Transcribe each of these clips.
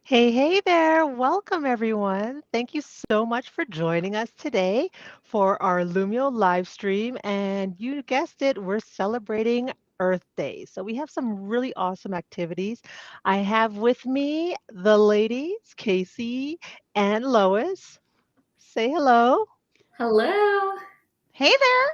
Hey, hey there. Welcome, everyone. Thank you so much for joining us today for our Lumio live stream. And you guessed it, we're celebrating Earth Day. So we have some really awesome activities. I have with me the ladies, Casey and Lois. Say hello. Hello. Hey there.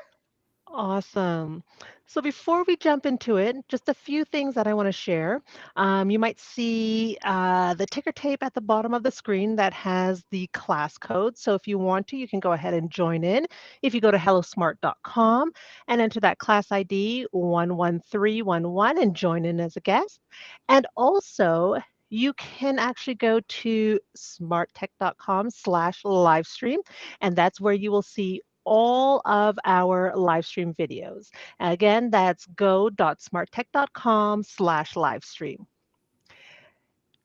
Awesome. So before we jump into it, just a few things that I want to share. You might see the ticker tape at the bottom of the screen that has the class code. So if you want to, you can go ahead and join in. If you go to hellosmart.com and enter that class ID 11311 and join in as a guest. And also, you can actually go to smarttech.com/livestream, and that's where you will see all of our live stream videos. Again, that's go.smarttech.com/livestream.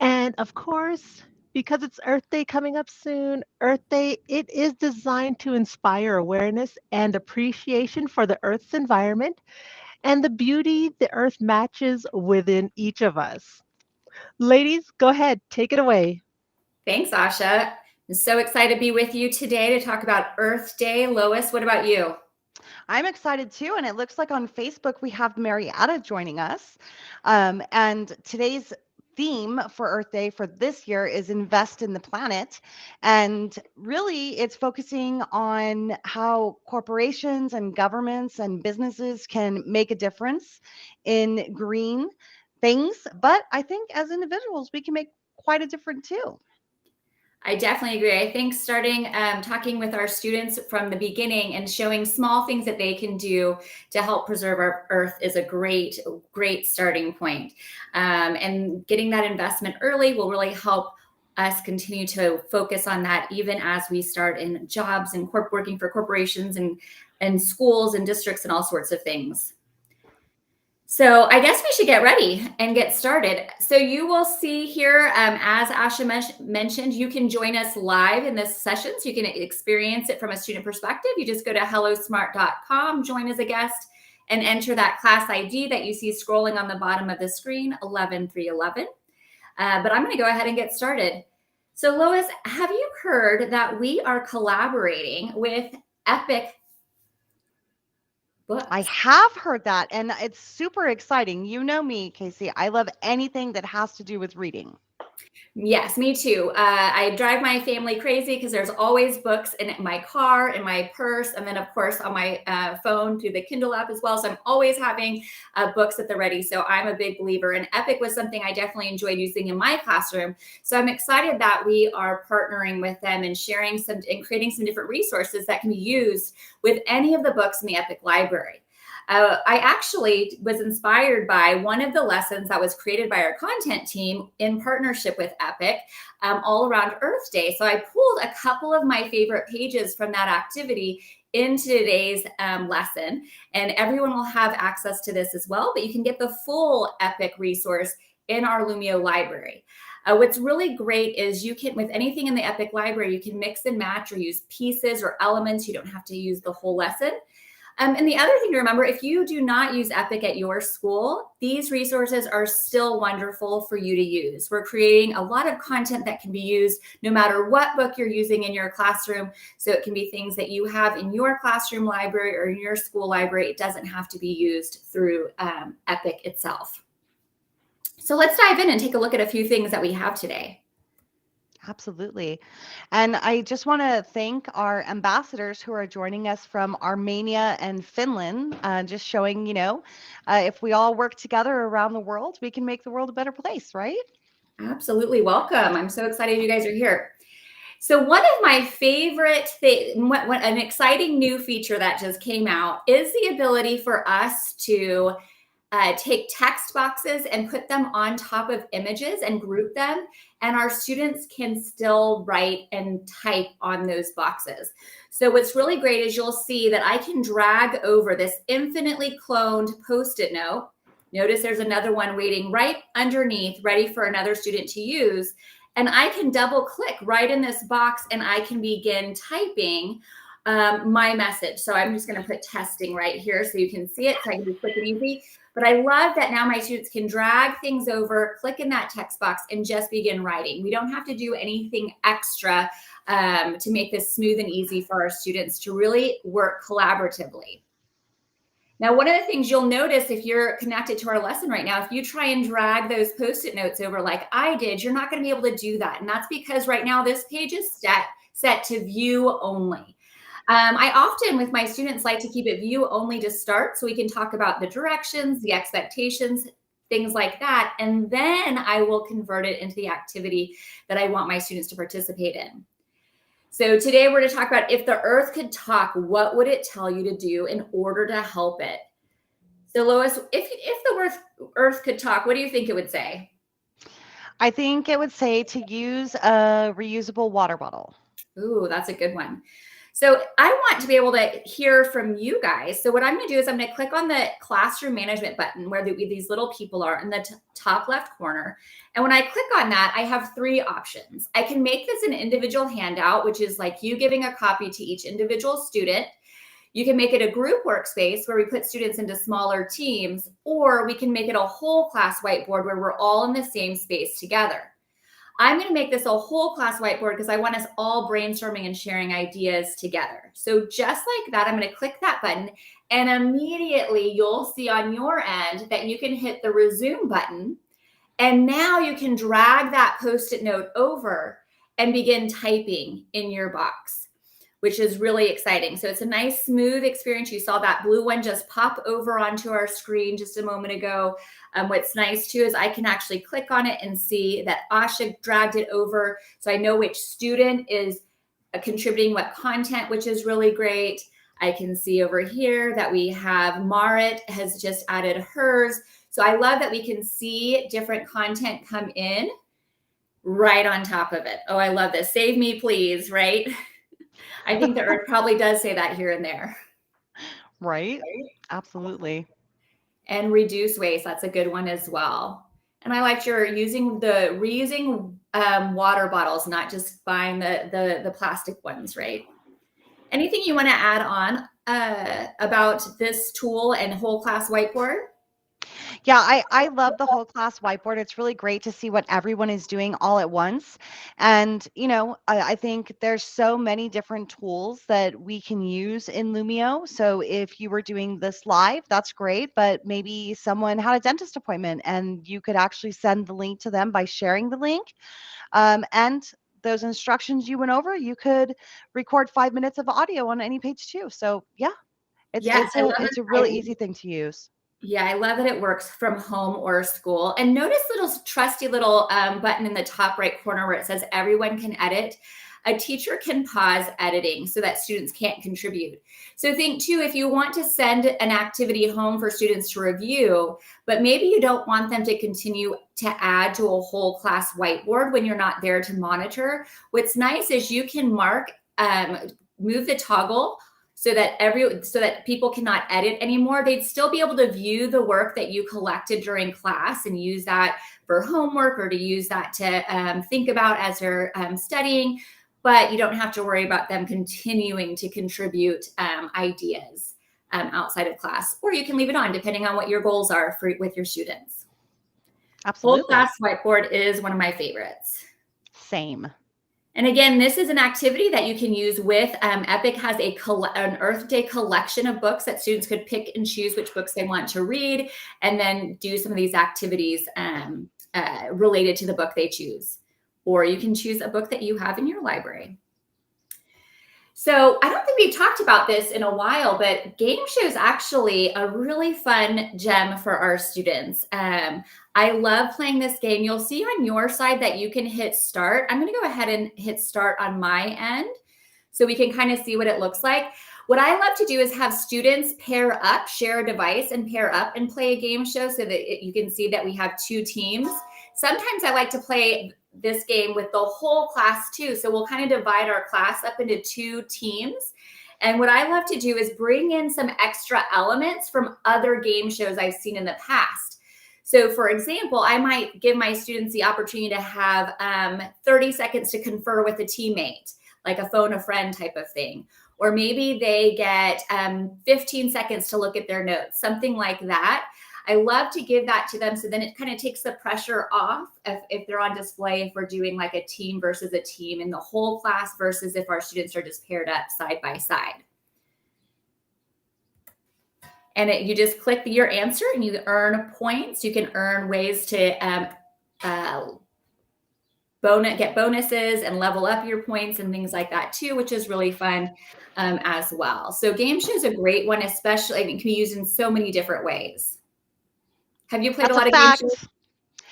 And of course, because it's Earth Day coming up soon, Earth Day, it is designed to inspire awareness and appreciation for the Earth's environment and the beauty the Earth matches within each of us. Ladies, go ahead, take it away. Thanks, Asha. I'm so excited to be with you today to talk about Earth Day. Lois, what about you? I'm excited too. And it looks like on Facebook we have Marietta joining us. And today's theme for Earth Day for this year is Invest in the Planet. And really, it's focusing on how corporations and governments and businesses can make a difference in green things. But I think as individuals, we can make quite a difference too. I definitely agree. I think starting talking with our students from the beginning and showing small things that they can do to help preserve our Earth is a great starting point. And getting that investment early will really help us continue to focus on that even as we start in jobs and working for corporations and schools and districts and all sorts of things. So I guess we should get ready and get started. So you will see here, as Asha mentioned, you can join us live in this session. So you can experience it from a student perspective. You just go to hellosmart.com, join as a guest, and enter that class ID that you see scrolling on the bottom of the screen, 11311. But I'm going to go ahead and get started. So Lois, have you heard that we are collaborating with Epic Books? I have heard that, and it's super exciting. You know me, Casey. I love anything that has to do with reading. Yes, me too. I drive my family crazy because there's always books in my car, in my purse, and then, of course, on my phone through the Kindle app as well. So I'm always having books at the ready. So I'm a big believer. And Epic was something I definitely enjoyed using in my classroom. So I'm excited that we are partnering with them and sharing some and creating some different resources that can be used with any of the books in the Epic library. I actually was inspired by one of the lessons that was created by our content team in partnership with Epic, all around Earth Day. So I pulled a couple of my favorite pages from that activity into today's lesson, and everyone will have access to this as well, but you can get the full Epic resource in our Lumio library. What's really great is you can, with anything in the Epic library, you can mix and match or use pieces or elements. You don't have to use the whole lesson. And the other thing to remember, if you do not use Epic at your school, these resources are still wonderful for you to use. We're creating a lot of content that can be used no matter what book you're using in your classroom. So it can be things that you have in your classroom library or in your school library. It doesn't have to be used through Epic itself. So let's dive in and take a look at a few things that we have today. Absolutely. And I just want to thank our ambassadors who are joining us from Armenia and Finland, just showing, if we all work together around the world, we can make the world a better place, right? Absolutely. Welcome. I'm so excited you guys are here. So one of my favorite an exciting new feature that just came out is the ability for us to take text boxes and put them on top of images and group them. And our students can still write and type on those boxes. So what's really great is you'll see that I can drag over this infinitely cloned Post-it note. Notice there's another one waiting right underneath, ready for another student to use. And I can double click right in this box and I can begin typing my message. So I'm just going to put testing right here so you can see it, so I can be quick and easy. But I love that now my students can drag things over, click in that text box, and just begin writing. We don't have to do anything extra to make this smooth and easy for our students to really work collaboratively. Now, one of the things you'll notice if you're connected to our lesson right now, if you try and drag those Post-it notes over like I did, you're not going to be able to do that. And that's because right now this page is set to view only. I often, with my students, like to keep it view only to start so we can talk about the directions, the expectations, things like that. And then I will convert it into the activity that I want my students to participate in. So today we're going to talk about if the earth could talk, what would it tell you to do in order to help it? So Lois, if the earth could talk, what do you think it would say? I think it would say to use a reusable water bottle. Ooh, that's a good one. So I want to be able to hear from you guys. So what I'm going to do is I'm going to click on the classroom management button where these little people are in the top left corner. And when I click on that, I have 3 options. I can make this an individual handout, which is like you giving a copy to each individual student. You can make it a group workspace where we put students into smaller teams, or we can make it a whole class whiteboard where we're all in the same space together. I'm going to make this a whole class whiteboard because I want us all brainstorming and sharing ideas together. So just like that, I'm going to click that button, and immediately you'll see on your end that you can hit the resume button. And now you can drag that Post-it note over and begin typing in your box, which is really exciting. So it's a nice, smooth experience. You saw that blue one just pop over onto our screen just a moment ago. What's nice too is I can actually click on it and see that Asha dragged it over. So I know which student is contributing what content, which is really great. I can see over here that we have Marit has just added hers. So I love that we can see different content come in right on top of it. Oh, I love this. Save me, please, right? I think the earth probably does say that here and there. Right? Absolutely. And reduce waste. That's a good one as well. And I liked your reusing water bottles, not just buying the plastic ones, right? Anything you want to add on about this tool and whole class whiteboard? Yeah, I love the whole class whiteboard. It's really great to see what everyone is doing all at once. And, I think there's so many different tools that we can use in Lumio. So if you were doing this live, that's great. But maybe someone had a dentist appointment and you could actually send the link to them by sharing the link. And those instructions you went over, you could record 5 minutes of audio on any page too. So yeah, Yes, it's a really easy thing to use. Yeah, I love that it works from home or school. And notice little trusty little button in the top right corner where it says everyone can edit. A teacher can pause editing so that students can't contribute. So think too, if you want to send an activity home for students to review, but maybe you don't want them to continue to add to a whole class whiteboard when you're not there to monitor, what's nice is you can move the toggle so that people cannot edit anymore. They'd still be able to view the work that you collected during class and use that for homework or to use that to think about as they're studying, but you don't have to worry about them continuing to contribute ideas outside of class, or you can leave it on depending on what your goals are with your students. Absolutely. Whole class whiteboard is one of my favorites. Same. And again, this is an activity that you can use with Epic has an Earth Day collection of books that students could pick and choose which books they want to read, and then do some of these activities related to the book they choose. Or you can choose a book that you have in your library. So I don't think we've talked about this in a while, but game show is actually a really fun gem for our students. I love playing this game. You'll see on your side that you can hit start. I'm going to go ahead and hit start on my end so we can kind of see what it looks like. What I love to do is have students pair up, share a device and pair up and play a game show so that you can see that we have 2 teams. Sometimes I like to play this game with the whole class too. So we'll kind of divide our class up into 2 teams. And what I love to do is bring in some extra elements from other game shows I've seen in the past. So for example, I might give my students the opportunity to have 30 seconds to confer with a teammate, like a phone a friend type of thing. or maybe they get 15 seconds to look at their notes, something like that. I love to give that to them. So then it kind of takes the pressure off if they're on display, if we're doing like a team versus a team in the whole class versus if our students are just paired up side by side. And you just click your answer and you earn points. You can earn ways to get bonuses and level up your points and things like that too, which is really fun as well. So Game Show is a great one, especially, I mean, it can be used in so many different ways. Have you played That's a lot a of Game fact. Show?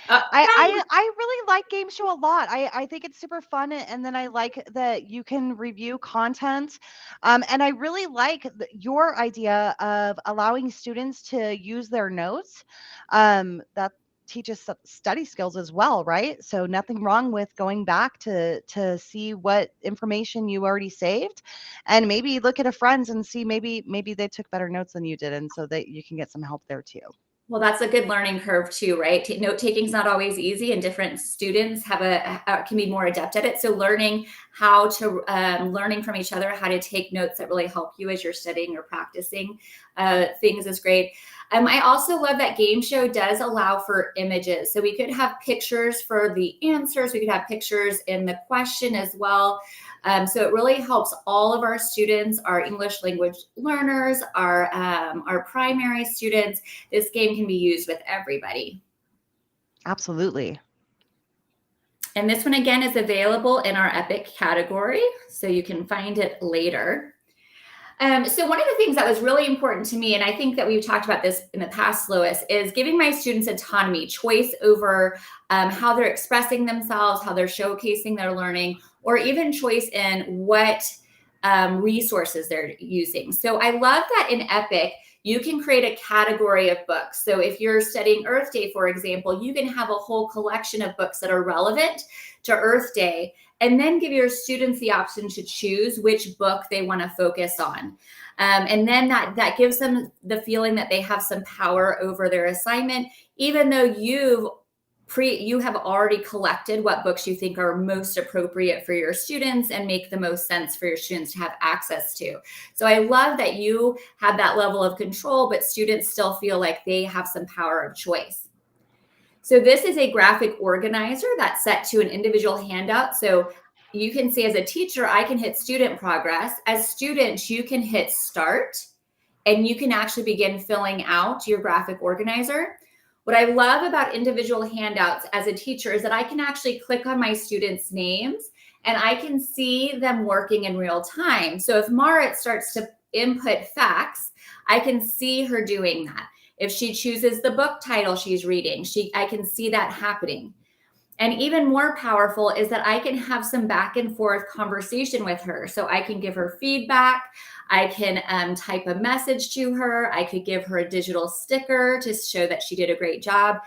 I really like Game Show a lot. I think it's super fun, and then I like that you can review content. And I really like your idea of allowing students to use their notes. That teaches study skills as well, right? So nothing wrong with going back to see what information you already saved, and maybe look at a friend's and see maybe they took better notes than you did, and so that you can get some help there too. Well, that's a good learning curve too, right? Note taking is not always easy, and different students can be more adept at it. So learning how to learning from each other, how to take notes that really help you as you're studying or practicing things is great. I also love that Game Show does allow for images. So we could have pictures for the answers. We could have pictures in the question as well. So it really helps all of our students, our English language learners, our primary students. This game can be used with everybody. Absolutely. And this one again is available in our Epic category, so you can find it later. So one of the things that was really important to me, and I think that we've talked about this in the past, Lois, is giving my students autonomy, choice over how they're expressing themselves, how they're showcasing their learning, or even choice in what resources they're using. So I love that in Epic, you can create a category of books. So if you're studying Earth Day, for example, you can have a whole collection of books that are relevant to Earth Day, and then give your students the option to choose which book they want to focus on. And then that gives them the feeling that they have some power over their assignment, even though you have already collected what books you think are most appropriate for your students and make the most sense for your students to have access to. So I love that you have that level of control, but students still feel like they have some power of choice. So this is a graphic organizer that's set to an individual handout. So you can see as a teacher, I can hit student progress. As students, you can hit start, and you can actually begin filling out your graphic organizer. What I love about individual handouts as a teacher is that I can actually click on my students' names and I can see them working in real time. So if Marit starts to input facts, I can see her doing that. If she chooses the book title she's reading, I can see that happening. And even more powerful is that I can have some back and forth conversation with her. So I can give her feedback. I can type a message to her. I could give her a digital sticker to show that she did a great job.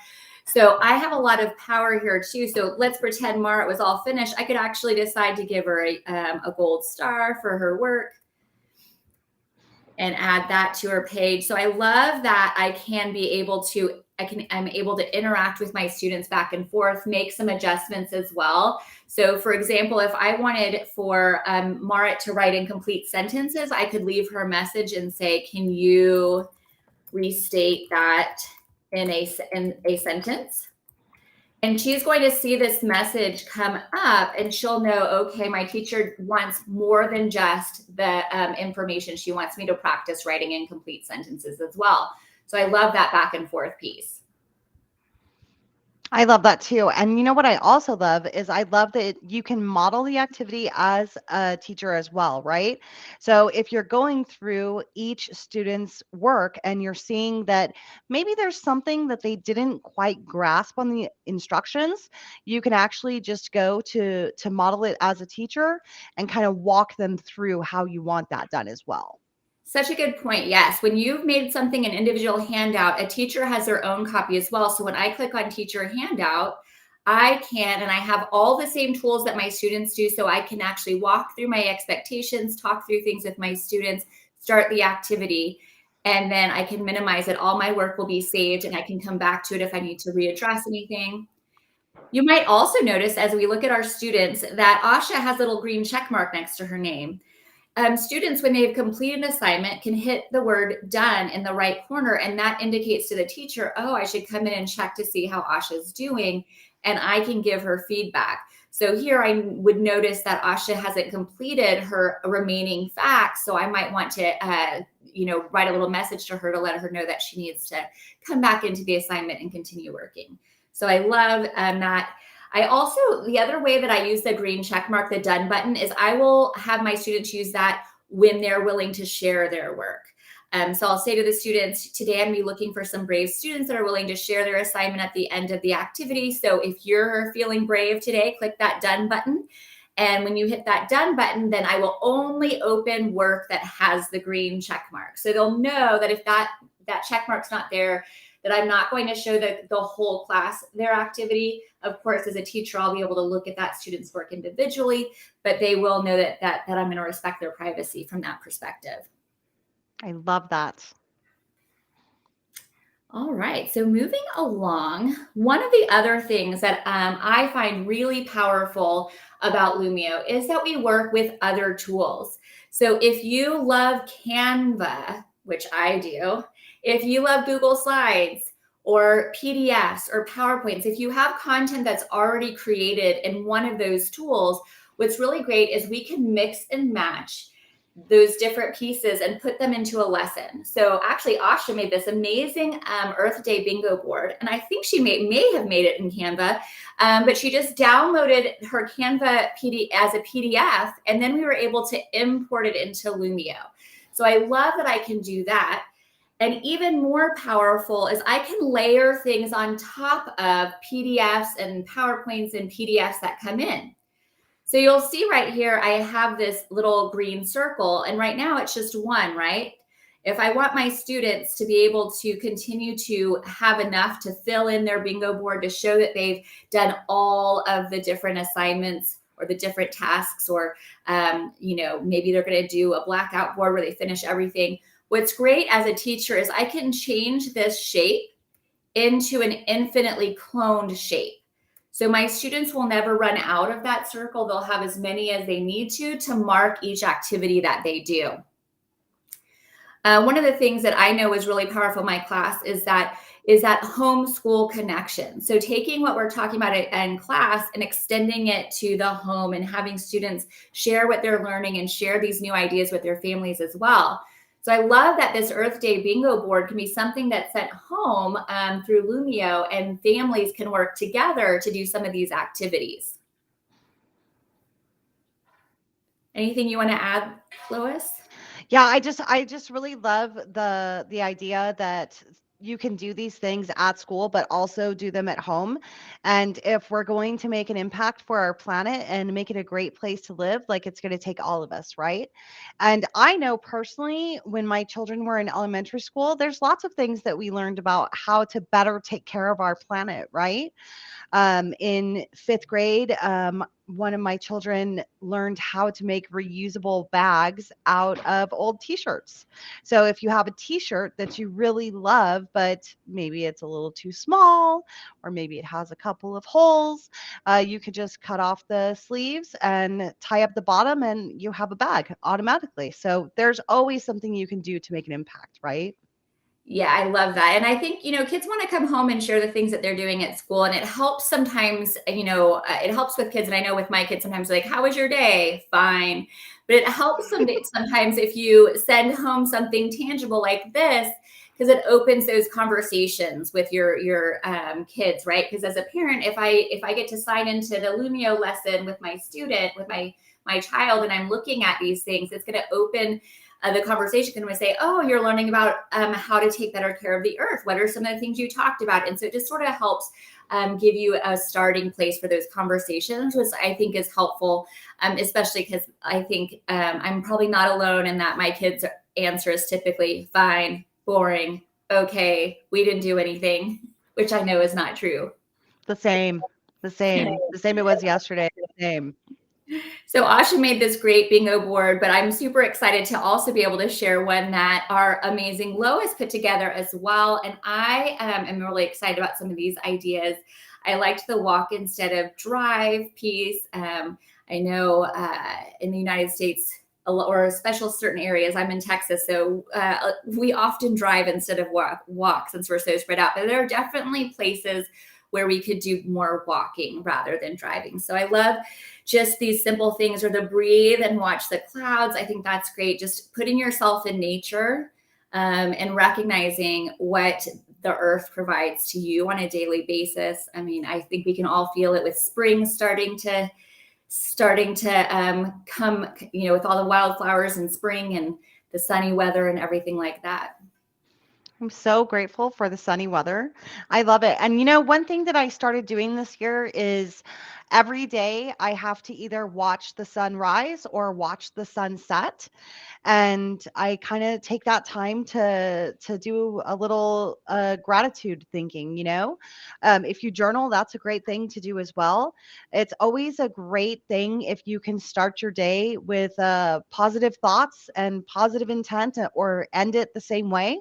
So I have a lot of power here too. So let's pretend Marit was all finished. I could actually decide to give her a gold star for her work and add that to her page. So I love that I'm able to interact with my students back and forth, make some adjustments as well. So for example, if I wanted for Marit to write incomplete sentences, I could leave her a message and say, can you restate that in a sentence? And she's going to see this message come up and she'll know, okay, my teacher wants more than just the information. She wants me to practice writing incomplete sentences as well. So I love that back and forth piece. I love that too. And you know what I also love is I love that you can model the activity as a teacher as well, right? So if you're going through each student's work and you're seeing that maybe there's something that they didn't quite grasp on the instructions, you can actually just go to model it as a teacher and kind of walk them through how you want that done as well. Such a good point. Yes. When you've made something an individual handout, a teacher has their own copy as well. So when I click on teacher handout, I have all the same tools that my students do. So I can actually walk through my expectations, talk through things with my students, start the activity, and then I can minimize it. All my work will be saved and I can come back to it if I need to readdress anything. You might also notice as we look at our students that Asha has a little green check mark next to her name. students, when they've completed an assignment, can hit the word done in the right corner. And that indicates to the teacher, oh, I should come in and check to see how Asha's doing. And I can give her feedback. So here I would notice that Asha hasn't completed her remaining facts. So I might want to, write a little message to her to let her know that she needs to come back into the assignment and continue working. So I love that. I also, the other way that I use the green check mark, the done button, is I will have my students use that when they're willing to share their work. So I'll say to the students, today I'm going to be looking for some brave students that are willing to share their assignment at the end of the activity. So if you're feeling brave today, click that done button. And when you hit that done button, then I will only open work that has the green check mark. So they'll know that if that check mark's not there, that I'm not going to show the whole class their activity. Of course, as a teacher, I'll be able to look at that student's work individually, but they will know that I'm going to respect their privacy from that perspective. I love that. All right, so moving along, one of the other things that I find really powerful about Lumio is that we work with other tools. So if you love Canva, which I do, if you love Google Slides or PDFs or PowerPoints, if you have content that's already created in one of those tools, what's really great is we can mix and match those different pieces and put them into a lesson. So actually, Asha made this amazing Earth Day bingo board, and I think she may have made it in Canva, but she just downloaded her Canva as a PDF, and then we were able to import it into Lumio. So I love that I can do that. And even more powerful is I can layer things on top of PDFs and PowerPoints and PDFs that come in. So you'll see right here, I have this little green circle, and right now it's just one, right? If I want my students to be able to continue to have enough to fill in their bingo board to show that they've done all of the different assignments or the different tasks, or maybe they're going to do a blackout board where they finish everything. What's great as a teacher is I can change this shape into an infinitely cloned shape. So my students will never run out of that circle. They'll have as many as they need to mark each activity that they do. One of the things that I know is really powerful in my class is that homeschool connection. So taking what we're talking about in class and extending it to the home and having students share what they're learning and share these new ideas with their families as well. So I love that this Earth Day bingo board can be something that's sent home through Lumio, and families can work together to do some of these activities. Anything you want to add, Lois? Yeah, I just really love the idea that you can do these things at school, but also do them at home. And if we're going to make an impact for our planet and make it a great place to live, like, it's going to take all of us, right? And I know personally, when my children were in elementary school, there's lots of things that we learned about how to better take care of our planet, right? In fifth grade, one of my children learned how to make reusable bags out of old t-shirts. So if you have a t-shirt that you really love, but maybe it's a little too small, or maybe it has a couple of holes, you could just cut off the sleeves and tie up the bottom, and you have a bag automatically. So there's always something you can do to make an impact, right? Yeah, I love that. And I think, kids want to come home and share the things that they're doing at school. And it helps sometimes, it helps with kids. And I know with my kids, sometimes like, how was your day? Fine. But it helps sometimes if you send home something tangible like this, because it opens those conversations with your kids, right? Because as a parent, if I get to sign into the Lumio lesson with my student, with my child, and I'm looking at these things, it's going to open the conversation. Can we say, oh, you're learning about how to take better care of the earth? What are some of the things you talked about? And so it just sort of helps give you a starting place for those conversations, which I think is helpful, especially because I think I'm probably not alone in that my kids' answer is typically fine, boring, okay, we didn't do anything, which I know is not true. The same it was yesterday. The same. So Asha made this great bingo board, but I'm super excited to also be able to share one that our amazing Lois put together as well. And I am really excited about some of these ideas. I liked the walk instead of drive piece. I know in the United States, or special certain areas. I'm in Texas, so we often drive instead of walk since we're so spread out. But there are definitely places where we could do more walking rather than driving. So I love just these simple things, or the breathe and watch the clouds. I think that's great. Just putting yourself in nature and recognizing what the earth provides to you on a daily basis. I mean, I think we can all feel it with spring starting to come, with all the wildflowers in spring and the sunny weather and everything like that. I'm so grateful for the sunny weather. I love it. And one thing that I started doing this year is every day I have to either watch the sun rise or watch the sun set. And I kind of take that time to do a little gratitude thinking. If you journal, that's a great thing to do as well. It's always a great thing if you can start your day with positive thoughts and positive intent, or end it the same way.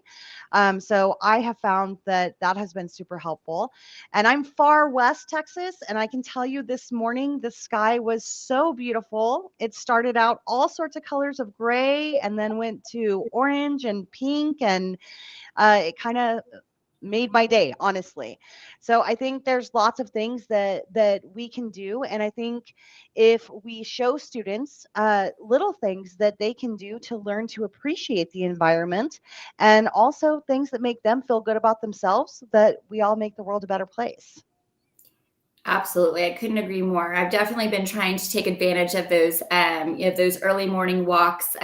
So I have found that has been super helpful. And I'm far west Texas, and I can tell you this morning the sky was so beautiful. It started out all sorts of colors of gray and then went to orange and pink, and it kind of made my day, honestly. So I think there's lots of things that we can do, and I think if we show students little things that they can do to learn to appreciate the environment, and also things that make them feel good about themselves, that we all make the world a better place. Absolutely. I couldn't agree more. I've definitely been trying to take advantage of those early morning walks,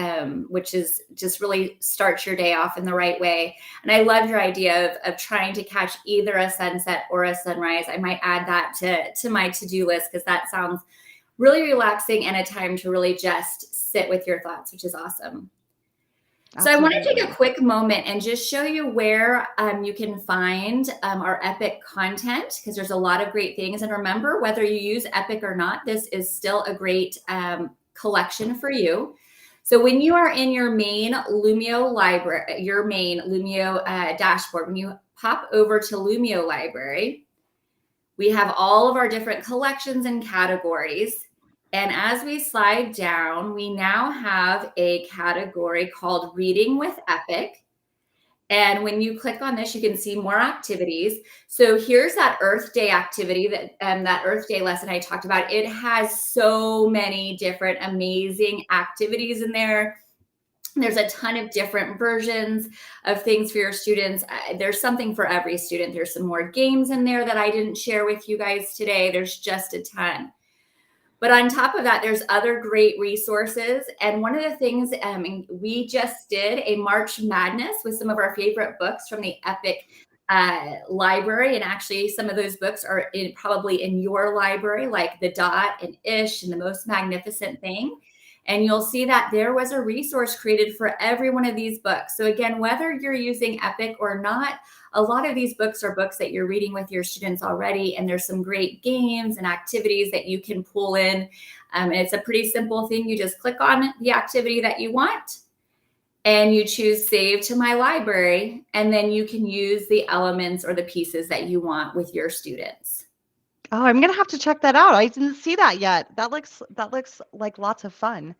which is just really starts your day off in the right way. And I love your idea of trying to catch either a sunset or a sunrise. I might add that to my to-do list, because that sounds really relaxing and a time to really just sit with your thoughts, which is awesome. So I want to take a quick moment and just show you where you can find our Epic content, because there's a lot of great things. And remember, whether you use Epic or not, this is still a great collection for you. So when you are in your main Lumio library, your main Lumio dashboard, when you pop over to Lumio Library, we have all of our different collections and categories. And as we slide down, we now have a category called Reading with Epic. And when you click on this, you can see more activities. So here's that Earth Day activity, that Earth Day lesson I talked about. It has so many different amazing activities in there. There's a ton of different versions of things for your students. There's something for every student. There's some more games in there that I didn't share with you guys today. There's just a ton. But on top of that, there's other great resources. And one of the things, we just did a March Madness with some of our favorite books from the Epic library. And actually, some of those books are probably in your library, like The Dot and Ish and The Most Magnificent Thing. And you'll see that there was a resource created for every one of these books. So again, whether you're using Epic or not, a lot of these books are books that you're reading with your students already. And there's some great games and activities that you can pull in. And it's a pretty simple thing. You just click on the activity that you want, and you choose Save to My Library. And then you can use the elements or the pieces that you want with your students. Oh, I'm going to have to check that out. I didn't see that yet. That looks like lots of fun.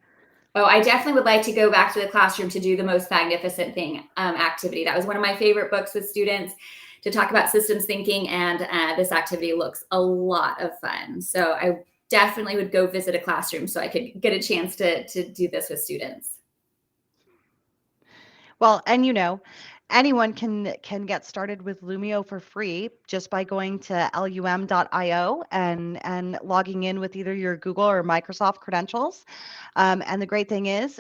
Oh, I definitely would like to go back to the classroom to do the Most Magnificent Thing activity. That was one of my favorite books with students to talk about systems thinking, and this activity looks a lot of fun. So I definitely would go visit a classroom so I could get a chance to do this with students. Well, and anyone can get started with Lumio for free just by going to lum.io and logging in with either your Google or Microsoft credentials. And the great thing is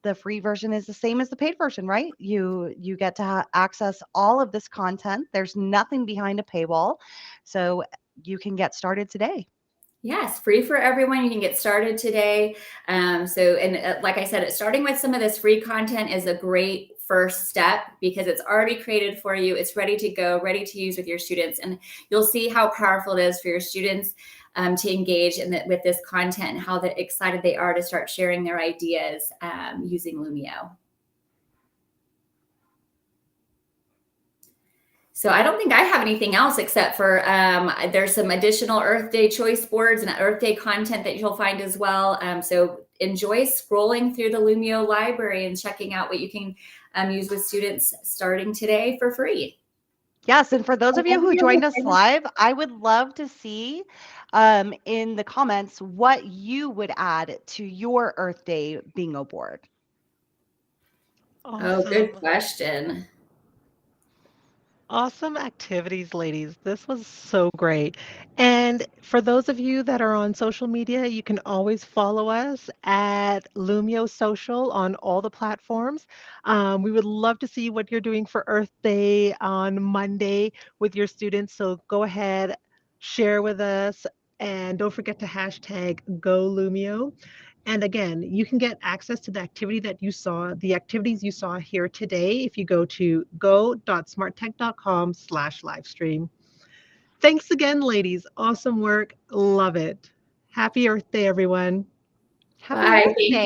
the free version is the same as the paid version, right? You get to access all of this content. There's nothing behind a paywall, so you can get started today. Yes, free for everyone. You can get started today. Like I said, starting with some of this free content is a great first step, because it's already created for you. It's ready to go, ready to use with your students. And you'll see how powerful it is for your students to engage with this content, and how excited they are to start sharing their ideas using Lumio. So I don't think I have anything else except for there's some additional Earth Day choice boards and Earth Day content that you'll find as well. So enjoy scrolling through the Lumio library and checking out what you can use with students starting today for free. Yes, and for those of you who joined us live, I would love to see in the comments what you would add to your Earth Day bingo board. Awesome. Oh, good question. Awesome activities, ladies. This was so great. And for those of you that are on social media, you can always follow us at Lumio Social on all the platforms. We would love to see what you're doing for Earth Day on Monday with your students. So go ahead, share with us, and don't forget to hashtag #GoLumio. And again, you can get access to the activities you saw here today if you go to go.smarttech.com/livestream. Thanks again, ladies. Awesome work. Love it. Happy Earth Day, everyone. Happy Bye. Earth Thank Day.